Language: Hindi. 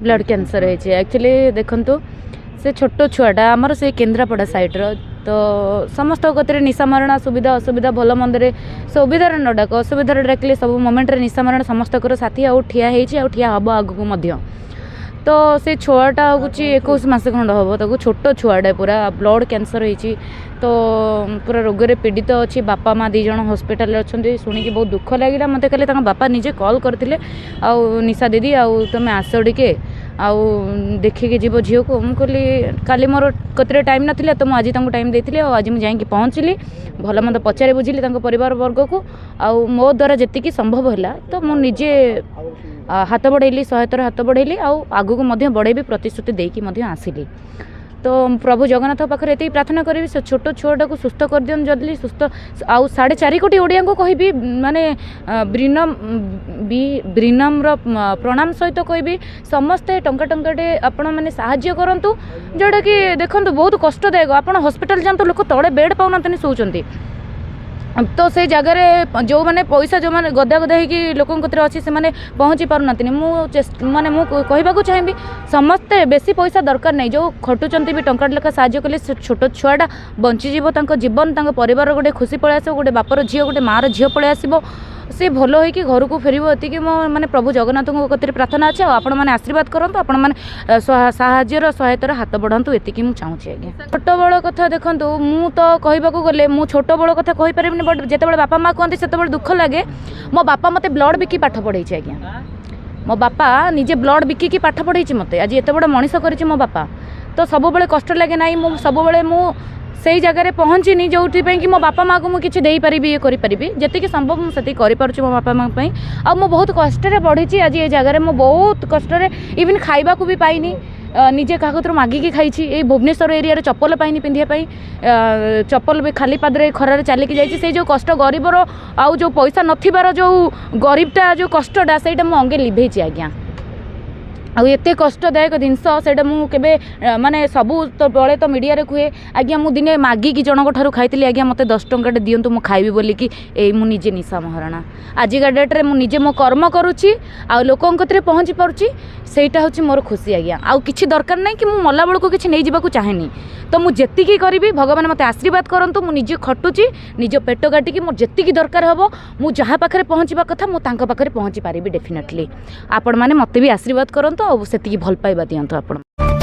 ब्लड कैंसर है एक्चुअली देखंतु से छोट छुआटा आमर से केन्द्रापड़ा साइड्र तो समस्त गति निशा मारणा सुविधा असुविधा भल मंदे सुविधा न डाक असुविधा डाकिले सब मोमेंट निशा मारण समस्त साथी आउ ठिया ठिया हम आगू तो से छुआटा हूँ 21 मास खंड हम ताको छोट छुआटा पूरा ब्लड कैंसर होती तो पूरा रोगरे पीड़ित अच्छी बापा माँ दीज हॉस्पिटल अच्छा शुणिकी बहुत दुख लगे मत कहले बापा निजे कॉल करते आउ निशा दीदी आउ तुम आस टे आउ देखिकी जीव झील को मुझे काली मोर कतरे टाइम नाला तो मुझे आज टाइम देती आज मुझे जाकि पहुँचली भल मत पचारि बुझिली परिवार वर्ग को आउ मो द्वारा जी संभव है तो मुझे हाथ बढ़ेली सहायतार हाथ बढ़ेली आगू को बढ़ेबी प्रतिश्रुति देकी आसिली तो प्रभु जगन्नाथ पाखे ये प्रार्थना करी छोट छुआटा को सुस्थ कर दियन जल्दी सुस्थ आउ 4.5 कोटी ओडिया को कहबी माने ब्रिनम्र प्रणाम सहित कहबी समस्ते टंका टंकाटे आपण मैंने साहाय्य करंतु जोटा कि देखंतु बहुत कष्टदायक आपण हॉस्पिटल जातु लोक तले बेड पाउना सोचंती तो से जगह जो मैंने पैसा जो मैंने गदा गदा हो लोक अच्छी से पहुँची पार माने कहवाक चाहिए समस्ते बेसी पैसा दरकार नहीं जो खटुंट भी टंका लेखा साहय कले छोट छुआटा बंचीज जीवन परिवार गोटे खुशी पलि आस गोटे बापर झी गोटे मार झी पलि आसो सी भल होगी घर को फेर ये माने प्रभु जगन्नाथ कति प्रार्थना अच्छे आपण मैंने आशीर्वाद करूँ आपण मैंने साहाय्यर सहायतार हाथ बढ़ातु ये मुझे चाहूँगी आज्ञा छोट बड़ कथा देखूँ मु तो कहवाक गले मु छोट बड़ कथा कहीपर बट जिते बापा माँ कहते से दुख लगे मो बापा मत ब्लड बिकी पाठ पढ़े आज्ञा मो बापा निजे ब्लड बिकी पाठ पढ़े मत आज एत बड़ मनीष कर मो बापा तो सब कष्ट लगे ना मु सब से जगह पहुँचनी जो कि मो बापा माँ को मुझे किसी ये करी जी संभव मुझे करें मो बापा माँ आ मु बहुत कष्ट बढ़ी आज ये जगह मु बहुत कष्ट इवन खाइबा को भी पाइनी निजे क्या मागिकी खाई भुवनेश्वर एरिया चप्पल पाइनी पिंधापी चप्पल भी खाली पादरे खरार चलिकी जाइए जो कष्ट गरीबर आउ जो पैसा नथिबार जो गरीबटा जो कष्टा से अंगे लिभे आज्ञा आउ एत कष्टदायक जिनस से मुझे माने सबू तो बड़े तो मीडिया कहे आज्ञा मुझे दिने मागिकी जनक ठार खाई आज्ञा मत 10 टंका दिंतु मुझे खाइबी बोलिकी मुझे निशा महाराणा आजिका डेट्रे मुझे मो कर्म करुच्ची आ लोक पहुँची पार्ची सेटा हूँ मोर खुशी आज्ञा आउ किसी दरकार नहीं कि मला बेलू किसी नहीं जावाक चाहेनी तो मुझे जी करी भगवान मत आशीर्वाद करूँ मुझे खटुची निज पेट काटिकी मोर जी दरकार हम मुझे जहाँ पाखे पहुँचा कथा मुझे पहुँची पारि डेफिनेटली आपण मैंने मत भी आशीर्वाद करूँ से भल पाइबा दिंतु आपण।